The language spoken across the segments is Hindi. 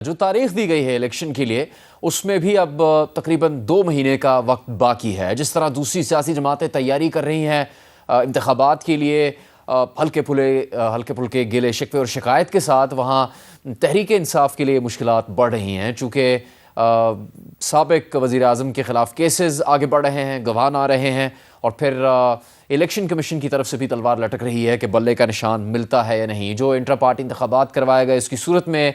जो तारीख दी गई है इलेक्शन के लिए उसमें भी अब तकरीबन 2 महीने का वक्त बाकी है। जिस तरह दूसरी सियासी जमातें तैयारी कर रही हैं इंतखाबात के लिए, हल्के फुल्के गिले शिकवे और शिकायत के साथ वहाँ तहरीक इंसाफ के लिए मुश्किलात बढ़ रही हैं। चूँकि साबिक वज़ीर आज़म के ख़िलाफ़ केसेस आगे बढ़ रहे हैं, गवाह आ रहे हैं और फिर इलेक्शन कमीशन की तरफ से भी तलवार लटक रही है कि बल्ले का निशान मिलता है या नहीं। जो इंट्रा पार्टी इंतखाबात करवाया गया, इसकी सूरत में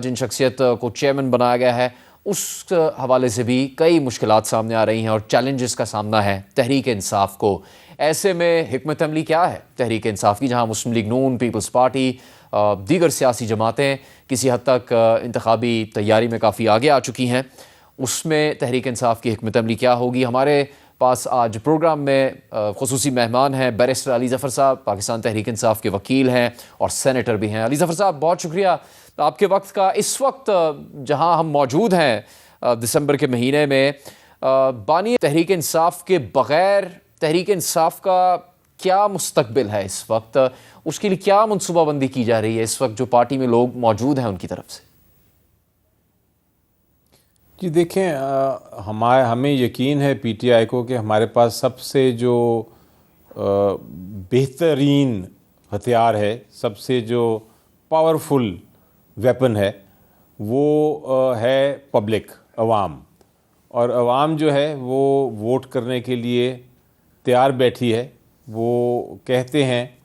जिन शख्सियत को चेयरमैन बनाया गया है उस हवाले से भी कई मुश्किलात सामने आ रही हैं और चैलेंजेस का सामना है तहरीक इंसाफ को। ऐसे में हिकमत अमली क्या है तहरीक इंसाफ की, जहाँ मुस्लिम लीग नून, पीपल्स पार्टी, दीगर सियासी जमातें किसी हद तक इंतखाबी तैयारी में काफ़ी आगे आ चुकी हैं, उसमें तहरीक इंसाफ की हिकमत अमली क्या होगी। हमारे पास आज प्रोग्राम में खुसूसी मेहमान हैं बैरिस्टर अली ज़फ़र साहब, पाकिस्तान तहरीक इंसाफ के वकील हैं और सेनेटर भी हैं। अली ज़फ़र साहब, बहुत शुक्रिया आपके वक्त का। इस वक्त जहां हम मौजूद हैं दिसंबर के महीने में, बानी तहरीक इंसाफ के बग़ैर तहरीक इंसाफ का क्या मुस्तकबिल है इस वक्त, उसके लिए क्या मनसूबाबंदी की जा रही है इस वक्त जो पार्टी में लोग मौजूद हैं उनकी तरफ से? जी देखें, हमें यकीन है पीटीआई को कि हमारे पास सबसे जो बेहतरीन हथियार है, सबसे जो पावरफुल वेपन है वो है पब्लिक, अवाम। और अवाम जो है वो वोट करने के लिए तैयार बैठी है। वो कहते हैं,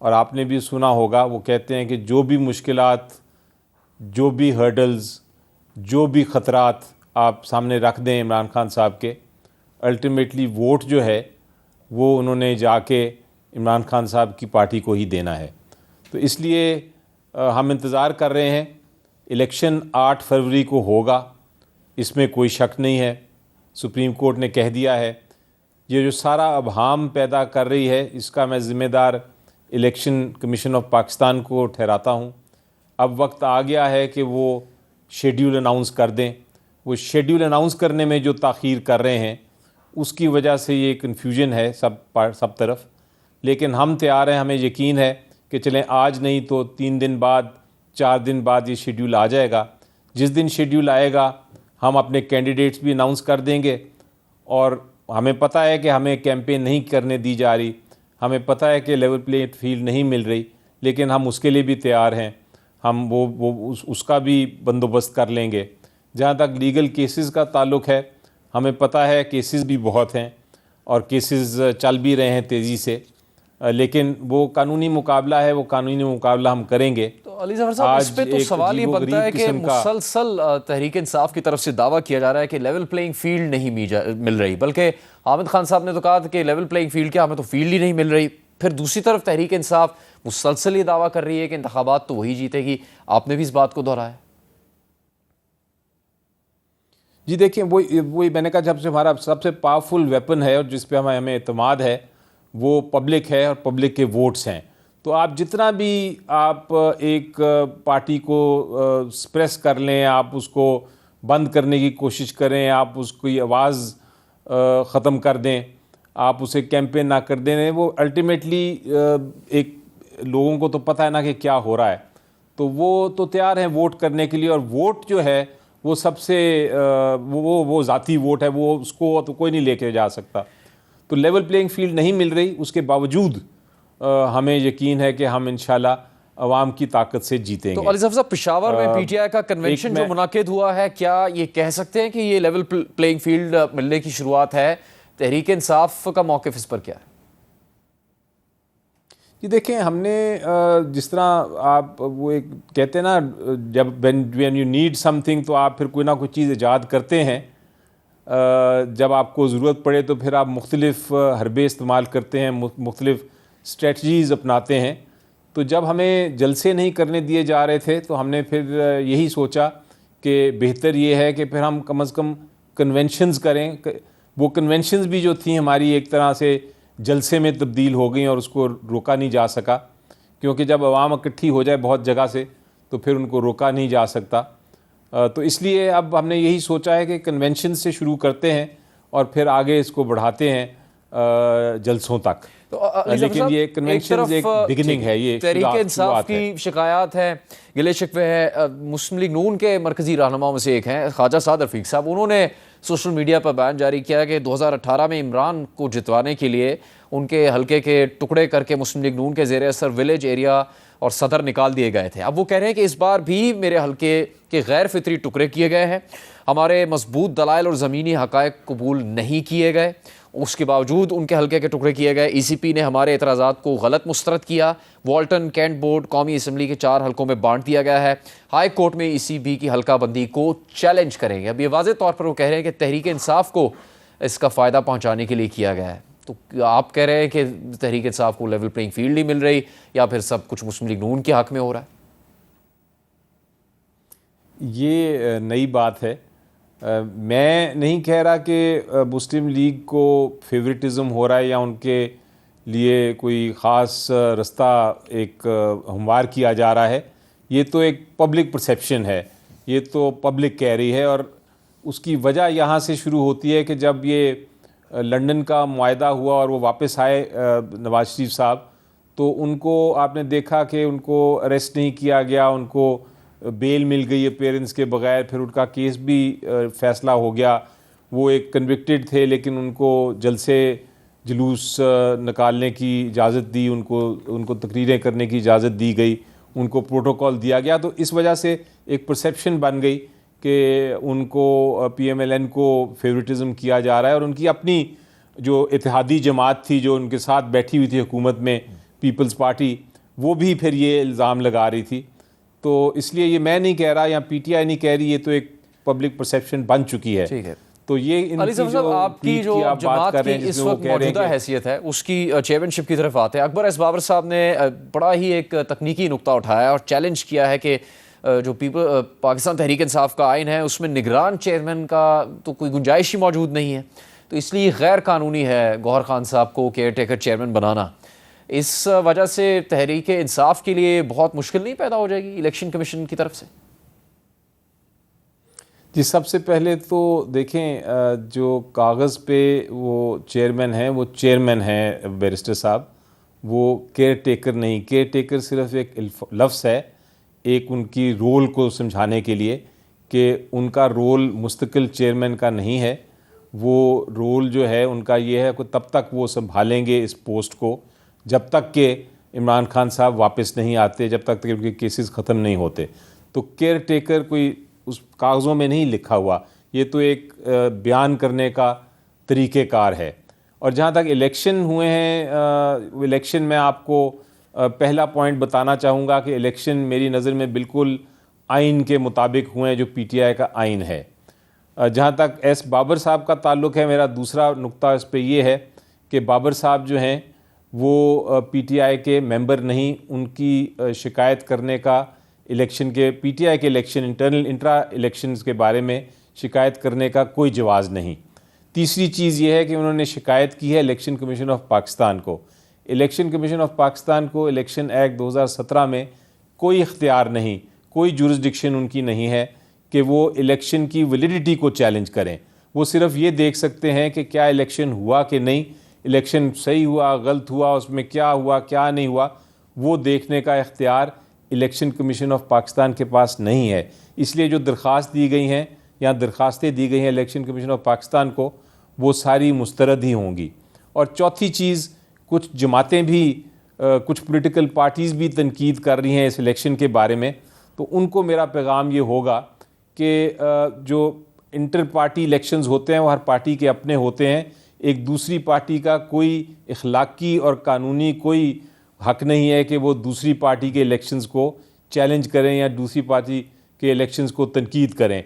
और आपने भी सुना होगा, वो कहते हैं कि जो भी मुश्किलात, जो भी हर्डल्स, जो भी ख़तरात आप सामने रख दें इमरान खान साहब के, अल्टीमेटली वोट जो है वो उन्होंने जाके इमरान खान साहब की पार्टी को ही देना है। तो इसलिए हम इंतज़ार कर रहे हैं। इलेक्शन 8 फरवरी को होगा, इसमें कोई शक नहीं है। सुप्रीम कोर्ट ने कह दिया है। ये जो सारा अबहाम पैदा कर रही है, इसका मैं ज़िम्मेदार इलेक्शन कमीशन ऑफ पाकिस्तान को ठहराता हूँ। अब वक्त आ गया है कि वो शेड्यूल अनाउंस कर दें। वो शेड्यूल अनाउंस करने में जो ताख़ीर कर रहे हैं उसकी वजह से ये कन्फ्यूजन है सब तरफ। लेकिन हम तैयार हैं, हमें यकीन है कि चलें आज नहीं तो 3 दिन बाद, 4 दिन बाद ये शेड्यूल आ जाएगा। जिस दिन शेड्यूल आएगा हम अपने कैंडिडेट्स भी अनाउंस कर देंगे। और हमें पता है कि हमें कैंपेन नहीं करने दी जा रही, हमें पता है कि लेवल प्लेइंग फील्ड नहीं मिल रही, लेकिन हम उसके लिए भी तैयार हैं। हम उसका भी बंदोबस्त कर लेंगे। जहाँ तक लीगल केसेस का ताल्लुक़ है, हमें पता है केसेस भी बहुत हैं और केसेस चल भी रहे हैं तेज़ी से, लेकिन वो कानूनी मुकाबला है, वो कानूनी मुकाबला हम करेंगे। तो अली ज़फ़र साहब, इस पे तो सवाल ये बनता है कि मुसलसल तहरीक इंसाफ की तरफ से दावा किया जा रहा है कि लेवल प्लेइंग फील्ड नहीं मिल रही, बल्कि हामिद खान साहब ने तो कहा था कि लेवल प्लेइंग फील्ड क्या, हमें तो फील्ड ही नहीं मिल रही। फिर दूसरी तरफ तहरीक इंसाफ मुसलसल ये दावा कर रही है कि इंतखाबात तो वही जीतेगी। आपने भी इस बात को दोहराया। जी देखिए, वही मैंने कहा, जब से हमारा सबसे पावरफुल वेपन है और जिस पे हमें एतमाद है वो पब्लिक है और पब्लिक के वोट्स हैं। तो आप जितना भी आप एक पार्टी को सप्रेस कर लें, आप उसको बंद करने की कोशिश करें, आप उसकी आवाज़ ख़त्म कर दें, आप उसे कैंपेन ना कर दें, वो अल्टीमेटली एक लोगों को तो पता है ना कि क्या हो रहा है। तो वो तो तैयार हैं वोट करने के लिए। और वोट जो है वो सबसे वो ज़ाती वोट है, वो उसको तो कोई नहीं लेके जा सकता। तो लेवल प्लेइंग फील्ड नहीं मिल रही, उसके बावजूद हमें यकीन है कि हम इंशाल्लाह अवाम की ताकत से जीतेंगे। तो अली ज़फ़र साहब, पेशावर में पीटीआई का कन्वेंशन जो मुनाकिद हुआ है, क्या ये कह सकते हैं कि ये लेवल प्लेइंग फील्ड मिलने की शुरुआत है? तहरीक इंसाफ का मौक़िफ़ इस पर क्या है? जी देखें, हमने जिस तरह आप वो एक कहते हैं ना, जब व्हेन यू नीड समथिंग तो आप फिर कोई ना कोई चीज़ ईजाद करते हैं। जब आपको ज़रूरत पड़े तो फिर आप मुख्तलिफ़ हरबे इस्तेमाल करते हैं, मुख्तलिफ़ स्ट्रेटजीज़ अपनाते हैं। तो जब हमें जलसे नहीं करने दिए जा रहे थे तो हमने फिर यही सोचा कि बेहतर ये है कि फिर हम कम से कम कन्वेंशंस करें। वो कन्वेंशंस भी जो थी हमारी एक तरह से जलसे में तब्दील हो गई और उसको रोका नहीं जा सका, क्योंकि जब आवाम इकट्ठी हो जाए बहुत जगह से तो फिर उनको रोका नहीं जा सकता। तो इसलिए अब हमने यही सोचा है कि कन्वेंशन से शुरू करते हैं और फिर आगे इसको बढ़ाते हैं जलसों तक। तो अली लेकिन साहब, ये कन्वेंशन एक बिगिनिंग है, ये तहरीक इंसाफ की शिकायत है, गिले शिकवे है। मुस्लिम लीग नून के मरकजी रहनुमाओं में से एक हैं ख्वाजा साद रफीक साहब, उन्होंने सोशल मीडिया पर बयान जारी किया कि 2018 में इमरान को जितवाने के लिए उनके हल्के के टुकड़े करके मुस्लिम लीग नून के ज़ेर असर विलेज एरिया और सदर निकाल दिए गए थे। अब वो कह रहे हैं कि इस बार भी मेरे हल्के के गैर फितरी टुकड़े किए गए हैं, हमारे मजबूत दलाइल और ज़मीनी हक़ाइक़ कबूल नहीं किए गए, उसके बावजूद उनके हल्के के टुकड़े किए गए। ECP ने हमारे एतराज़ात को गलत मुस्तरद किया। वॉल्टन कैंट बोर्ड कौमी असम्बली के 4 हल्कों में बांट दिया गया है। हाई कोर्ट में ECB की हल्का बंदी को चैलेंज करेंगे। अब ये वाज़ेह तौर पर वो कह रहे हैं कि तहरीक इंसाफ को इसका फ़ायदा पहुँचाने के लिए किया गया है। तो आप कह रहे हैं कि तहरीक इंसाफ को लेवल प्लेइंग फील्ड नहीं मिल रही, या फिर सब कुछ मुस्लिम लीग नून के हक़ में हो रहा है? ये नई बात है। मैं नहीं कह रहा कि मुस्लिम लीग को फेवरेटिज़म हो रहा है या उनके लिए कोई ख़ास रास्ता एक हमवार किया जा रहा है। ये तो एक पब्लिक परसेप्शन है, ये तो पब्लिक कह रही है, और उसकी वजह यहाँ से शुरू होती है कि जब ये लंदन का मुआहदा हुआ और वो वापस आए नवाज शरीफ साहब, तो उनको आपने देखा कि उनको अरेस्ट नहीं किया गया, उनको बेल मिल गई है पेरेंट्स के बगैर, फिर उनका केस भी फ़ैसला हो गया। वो एक कन्विक्टेड थे, लेकिन उनको जलसे जुलूस निकालने की इजाज़त दी, उनको तकरीरें करने की इजाज़त दी गई, उनको प्रोटोकॉल दिया गया। तो इस वजह से एक परसेप्शन बन गई कि उनको PMLN को फेवरेटिज़म किया जा रहा है, और उनकी अपनी जो इत्तेहादी जमात थी जो उनके साथ बैठी हुई थी हुकूमत में, पीपल्स पार्टी, वो भी फिर ये इल्ज़ाम लगा रही थी। तो इसलिए ये मैं नहीं कह रहा या PTI नहीं कह रही, ये तो एक पब्लिक परसेप्शन बन चुकी है। ठीक है। तो ये अली साहब, आपकी जो जमात की इस वक्त मौजूदा हैसियत है उसकी चेयरमैनशिप की तरफ आते हैं। अकबर एस बाबर साहब ने बड़ा ही एक तकनीकी नुक्ता उठाया और चैलेंज किया है कि जो पाकिस्तान तहरीक इंसाफ का आइन है उसमें निगरान चेयरमैन का तो कोई गुंजाइश ही मौजूद नहीं है, तो इसलिए गैर कानूनी है गौहर खान साहब को केयर टेकर चेयरमैन बनाना। इस वजह से तहरीक इंसाफ के लिए बहुत मुश्किल नहीं पैदा हो जाएगी इलेक्शन कमीशन की तरफ से? जी, सबसे पहले तो देखें, जो कागज़ पे वो चेयरमैन हैं वो चेयरमैन हैं बैरिस्टर साहब, वो केयर टेकर नहीं। केयर टेकर सिर्फ एक लफ्ज़ है, एक उनकी रोल को समझाने के लिए कि उनका रोल मुस्तकिल चेयरमैन का नहीं है। वो रोल जो है उनका ये है कि तब तक वो संभालेंगे इस पोस्ट को जब तक कि इमरान खान साहब वापस नहीं आते, जब तक कि उनके केसेस ख़त्म नहीं होते। तो केयर टेकर कोई उस कागज़ों में नहीं लिखा हुआ, ये तो एक बयान करने का तरीक़ेकार है। और जहाँ तक इलेक्शन हुए हैं, इलेक्शन में आपको पहला पॉइंट बताना चाहूँगा कि इलेक्शन मेरी नज़र में बिल्कुल आइन के मुताबिक हुए हैं, जो PTI का आइन है। जहाँ तक एस बाबर साहब का ताल्लुक़ है, मेरा दूसरा नुक्ता इस पे ये है कि बाबर साहब जो हैं वो PTI के मेंबर नहीं, उनकी शिकायत करने का इलेक्शन के PTI के इलेक्शन इंट्रा इलेक्शंस के बारे में शिकायत करने का कोई जवाज़ नहीं। तीसरी चीज़ ये है कि उन्होंने शिकायत की है इलेक्शन कमीशन ऑफ पाकिस्तान को। इलेक्शन कमीशन ऑफ पाकिस्तान को इलेक्शन एक्ट 2017 में कोई इख्तियार नहीं, कोई जुरिस्डिक्शन उनकी नहीं है कि वो इलेक्शन की वैलिडिटी को चैलेंज करें। वो सिर्फ ये देख सकते हैं कि क्या इलेक्शन हुआ कि नहीं, इलेक्शन सही हुआ गलत हुआ, उसमें क्या हुआ क्या नहीं हुआ, वो देखने का इख्तियार इलेक्शन कमीशन ऑफ पाकिस्तान के पास नहीं है। इसलिए जो दरख्वास्त दी गई हैं या दरख्वास्तें दी गई हैं इलेक्शन कमीशन ऑफ पाकिस्तान को, वो सारी मुस्तरद ही होंगी। और चौथी चीज़, कुछ जमातें भी, कुछ पॉलिटिकल पार्टीज़ भी तनकीद कर रही हैं इस इलेक्शन के बारे में, तो उनको मेरा पैगाम ये होगा कि जो इंटर पार्टी इलेक्शंस होते हैं वो हर पार्टी के अपने होते हैं। एक दूसरी पार्टी का कोई इखलाकी और कानूनी कोई हक नहीं है कि वो दूसरी पार्टी के इलेक्शंस को चैलेंज करें या दूसरी पार्टी के इलेक्शंस को तनकीद करें।